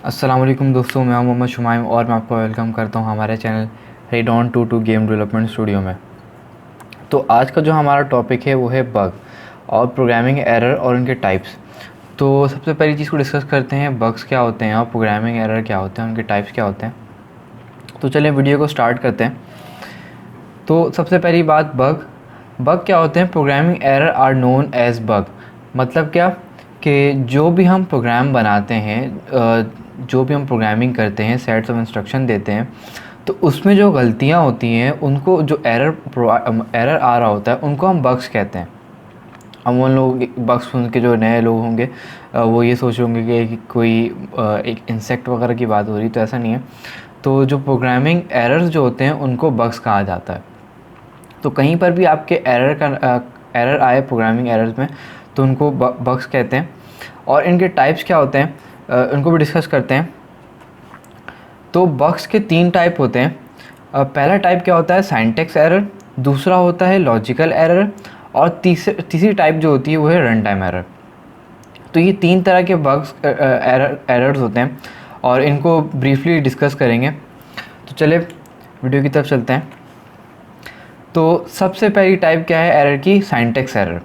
अस्सलाम वालेकुम दोस्तों, मैं मोहम्मद शुमाइम और मैं आपको वेलकम करता हूं हमारे चैनल रेडॉन टू गेम डेवलपमेंट स्टूडियो में। तो आज का जो हमारा टॉपिक है वो है बग और प्रोग्रामिंग एरर और उनके टाइप्स। तो सबसे पहली चीज़ को डिस्कस करते हैं, बग्स क्या होते हैं और प्रोग्रामिंग एरर क्या होते हैं, उनके टाइप्स क्या होते हैं। तो चलिए वीडियो को स्टार्ट करते हैं। तो सबसे पहली बात, बग क्या होते हैं। Programming error are known as bug. मतलब क्या कि जो भी हम प्रोग्राम बनाते हैं, जो भी हम प्रोग्रामिंग करते हैं, सेट्स ऑफ इंस्ट्रक्शन देते हैं, तो उसमें जो गलतियाँ होती हैं उनको, जो एरर आ रहा होता है, उनको हम बग्स कहते हैं। अब उन लोग बग्स सुन के जो नए लोग होंगे वो ये सोच होंगे कि कोई एक इंसेक्ट वगैरह की बात हो रही, तो ऐसा नहीं है। तो जो प्रोग्रामिंग एरर्स जो होते हैं उनको बग्स कहा जाता है। तो कहीं पर भी आपके एरर आए प्रोग्रामिंग एरर्स में, तो उनको बग्स कहते हैं। और इनके टाइप्स क्या होते हैं, उनको भी डिस्कस करते हैं। तो बग्स के 3 टाइप होते हैं। पहला टाइप क्या होता है, सिंटैक्स एरर। दूसरा होता है लॉजिकल एरर। और तीसरी टाइप जो होती है वो है रन टाइम एरर। तो ये 3 तरह के बग्स एरर्स होते हैं और इनको ब्रीफली डिस्कस करेंगे। तो चलिए वीडियो की तरफ चलते हैं। तो सबसे पहली टाइप क्या है एरर की, सिंटैक्स एरर।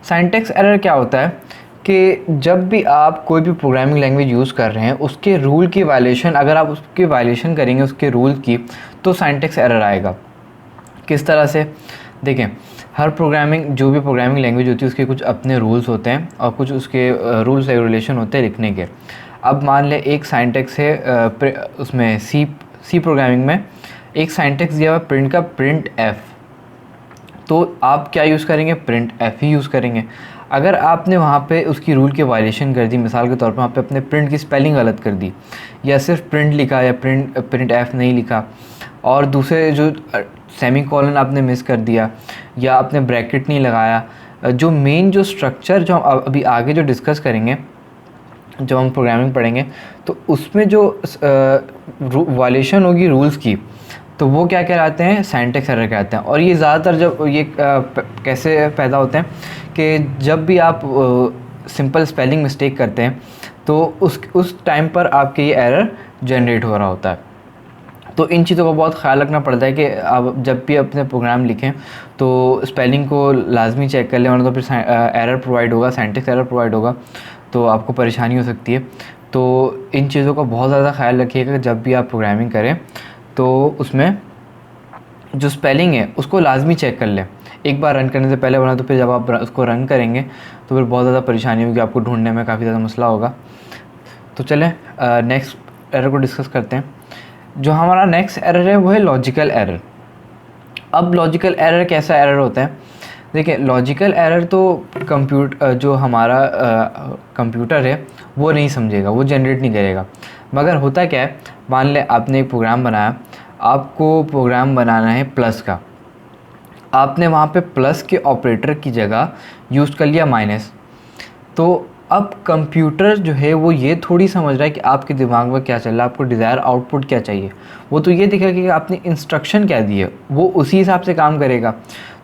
सिंटैक्स एरर क्या होता है कि जब भी आप कोई भी प्रोग्रामिंग लैंग्वेज यूज़ कर रहे हैं, उसके रूल की वायलेशन, अगर आप उसकी वायलेशन करेंगे उसके रूल की, तो सिंटैक्स एरर आएगा। किस तरह से, देखें, हर प्रोग्रामिंग, जो भी प्रोग्रामिंग लैंग्वेज होती है उसके कुछ अपने रूल्स होते हैं और कुछ उसके रूल्स रेगुलेशन होते हैं लिखने के। अब मान लें एक सिंटैक्स है, उसमें सी प्रोग्रामिंग में एक सिंटैक्स दिया हुआ प्रिंट का, प्रिंट एफ। तो आप क्या यूज़ करेंगे, प्रिंट एफ ही यूज़ करेंगे। अगर आपने वहाँ पे उसकी रूल की वायलेशन कर दी, मिसाल के तौर पर वहाँ पे अपने प्रिंट की स्पेलिंग गलत कर दी, या सिर्फ प्रिंट लिखा या प्रिंट एफ नहीं लिखा, और दूसरे जो सेमी कॉलन आपने मिस कर दिया, या आपने ब्रैकेट नहीं लगाया, जो मेन जो स्ट्रक्चर जो हम अभी आगे जो डिस्कस करेंगे, जब हम प्रोग्रामिंग पढ़ेंगे, तो उसमें जो वायलेशन होगी रूल्स की, तो वो क्या कहलाते हैं, सिंटैक्स एरर कहते हैं। और ये ज़्यादातर जब ये कैसे पैदा होते हैं कि जब भी आप सिंपल स्पेलिंग मिस्टेक करते हैं, तो उस टाइम पर आपके ये एरर जनरेट हो रहा होता है। तो इन चीज़ों का बहुत ख्याल रखना पड़ता है कि आप जब भी अपने प्रोग्राम लिखें तो स्पेलिंग को लाजमी चेक कर लें, वरना तो फिर एरर प्रोवाइड होगा, सिंटैक्स एरर प्रोवाइड होगा, तो आपको परेशानी हो सकती है। तो इन चीज़ों का बहुत ज़्यादा ख्याल रखिएगा जब भी आप प्रोग्रामिंग करें, तो उसमें जो स्पेलिंग है उसको लाजमी चेक कर लें एक बार रन करने से पहले, वरना तो फिर जब आप उसको रन करेंगे तो फिर बहुत ज़्यादा परेशानी होगी, आपको ढूंढने में काफ़ी ज़्यादा मसला होगा। तो चलें नेक्स्ट एरर को डिस्कस करते हैं। जो हमारा नेक्स्ट एरर है वो है लॉजिकल एरर। अब लॉजिकल एरर कैसा एरर होता है, देखिए, लॉजिकल एरर तो जो हमारा कंप्यूटर है वो नहीं समझेगा, वो जनरेट नहीं करेगा। मगर होता क्या है, मान लें आपने एक प्रोग्राम बनाया, आपको प्रोग्राम बनाना है प्लस का, आपने वहाँ पे प्लस के ऑपरेटर की जगह यूज़ कर लिया माइनस। तो अब कंप्यूटर जो है वो ये थोड़ी समझ रहा है कि आपके दिमाग में क्या चल रहा है, आपको डिज़ायर आउटपुट क्या चाहिए। वो तो ये दिखेगा कि आपने इंस्ट्रक्शन क्या दी है, वो उसी हिसाब से काम करेगा।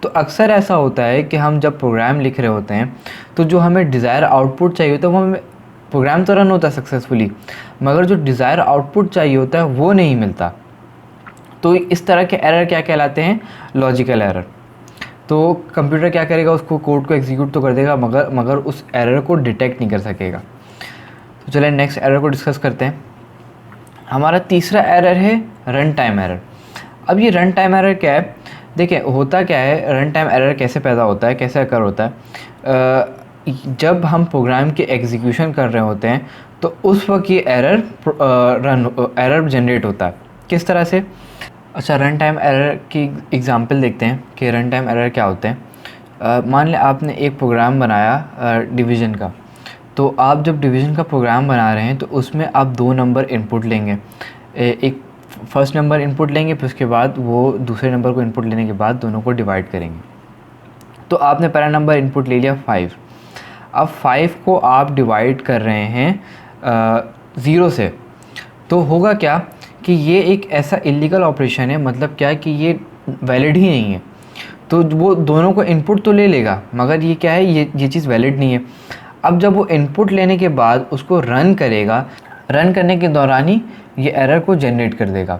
तो अक्सर ऐसा होता है कि हम जब प्रोग्राम लिख रहे होते हैं, तो जो हमें डिज़ायर आउटपुट चाहिए होता है वो हमें, प्रोग्राम तो रन होता है सक्सेसफुली, मगर जो डिज़ायर आउटपुट चाहिए होता है वो नहीं मिलता। तो इस तरह के एरर क्या कहलाते हैं, लॉजिकल एरर। तो कंप्यूटर क्या करेगा, उसको कोड को एग्जीक्यूट तो कर देगा, मगर उस एरर को डिटेक्ट नहीं कर सकेगा। तो चलिए नेक्स्ट एरर को डिस्कस करते हैं। हमारा तीसरा एरर है रन टाइम एरर। अब ये रन टाइम एरर क्या है, देखिए होता क्या है, रन टाइम एरर कैसे पैदा होता है, कैसे अकर होता है। जब हम प्रोग्राम के एग्जीक्यूशन कर रहे होते हैं तो उस वक्त ये एरर जनरेट होता है। किस तरह से, अच्छा, रन टाइम एरर की एग्जांपल देखते हैं कि रन टाइम एरर क्या होते हैं। मान लें आपने एक प्रोग्राम बनाया डिवीज़न का। तो आप जब डिवीज़न का प्रोग्राम बना रहे हैं तो उसमें आप 2 नंबर इनपुट लेंगे, एक फर्स्ट नंबर इनपुट लेंगे, फिर उसके बाद वो दूसरे नंबर को इनपुट लेने के बाद दोनों को डिवाइड करेंगे। तो आपने पहला नंबर इनपुट ले लिया 5। अब 5 को आप डिवाइड कर रहे हैं 0 से, तो होगा क्या कि ये एक ऐसा इलीगल ऑपरेशन है, मतलब क्या है कि ये वैलिड ही नहीं है। तो वो दोनों को इनपुट तो ले लेगा, मगर ये क्या है, ये चीज़ वैलिड नहीं है। अब जब वो इनपुट लेने के बाद उसको रन करेगा, रन करने के दौरान ही ये एरर को जनरेट कर देगा।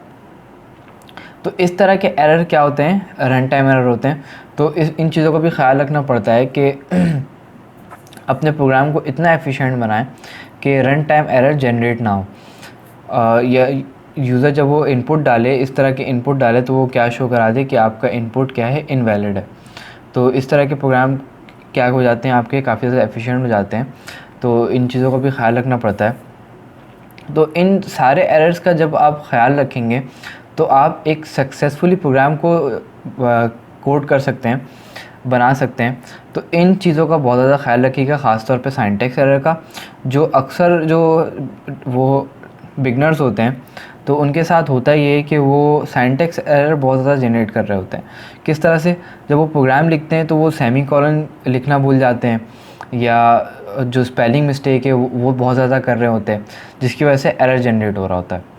तो इस तरह के एरर क्या होते हैं, रन टाइम एरर होते हैं। तो इन चीज़ों का भी ख्याल रखना पड़ता है कि अपने प्रोग्राम को इतना एफिशिएंट बनाएं कि रन टाइम एरर जनरेट ना हो। या यूज़र जब वो इनपुट डाले, इस तरह के इनपुट डाले, तो वो क्या शो करा दे कि आपका इनपुट क्या है, इनवैलिड है। तो इस तरह के प्रोग्राम क्या हो जाते हैं आपके, काफ़ी ज़्यादा एफिशिएंट हो जाते हैं। तो इन चीज़ों का भी ख्याल रखना पड़ता है। तो इन सारे एरर्स का जब आप ख्याल रखेंगे तो आप एक सक्सेसफुली प्रोग्राम को कोड कर सकते हैं, बना सकते हैं। तो इन चीज़ों का बहुत ज़्यादा ख्याल रखिएगा, ख़ासतौर पे सिंटैक्स एरर का, जो अक्सर जो वो बिगनर्स होते हैं तो उनके साथ होता ये है कि वो सिंटैक्स एरर बहुत ज़्यादा जनरेट कर रहे होते हैं। किस तरह से, जब वो प्रोग्राम लिखते हैं तो वो सेमीकोलन लिखना भूल जाते हैं, या जो स्पेलिंग मिस्टेक है वो बहुत ज़्यादा कर रहे होते हैं, जिसकी वजह से एरर जनरेट हो रहा होता है।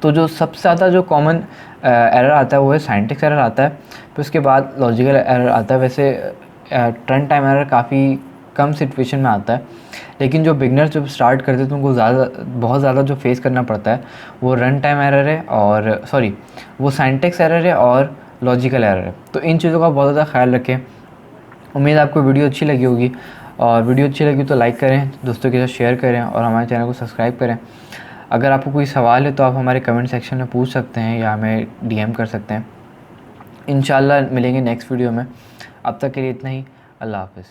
तो जो सबसे ज़्यादा जो कॉमन एरर आता है वो है सिंटैक्स एरर आता है, फिर उसके बाद लॉजिकल एरर आता है। वैसे रन टाइम एरर काफ़ी कम सिचुएशन में आता है, लेकिन जो बिगनर्स जब स्टार्ट करते हैं तो उनको बहुत ज़्यादा जो फेस करना पड़ता है वो रन टाइम एरर है, और वो सिंटैक्स एरर है और लॉजिकल एरर है। तो इन चीज़ों का बहुत ज़्यादा ख्याल रखें। उम्मीद है आपको वीडियो अच्छी लगी होगी, और वीडियो अच्छी लगी तो लाइक करें, दोस्तों के साथ शेयर करें और हमारे चैनल को सब्सक्राइब करें। अगर आपको कोई सवाल है तो आप हमारे कमेंट सेक्शन में पूछ सकते हैं या हमें डीएम कर सकते हैं। इंशाल्लाह मिलेंगे नेक्स्ट वीडियो में। अब तक के लिए इतना ही। अल्लाह हाफ़िज़।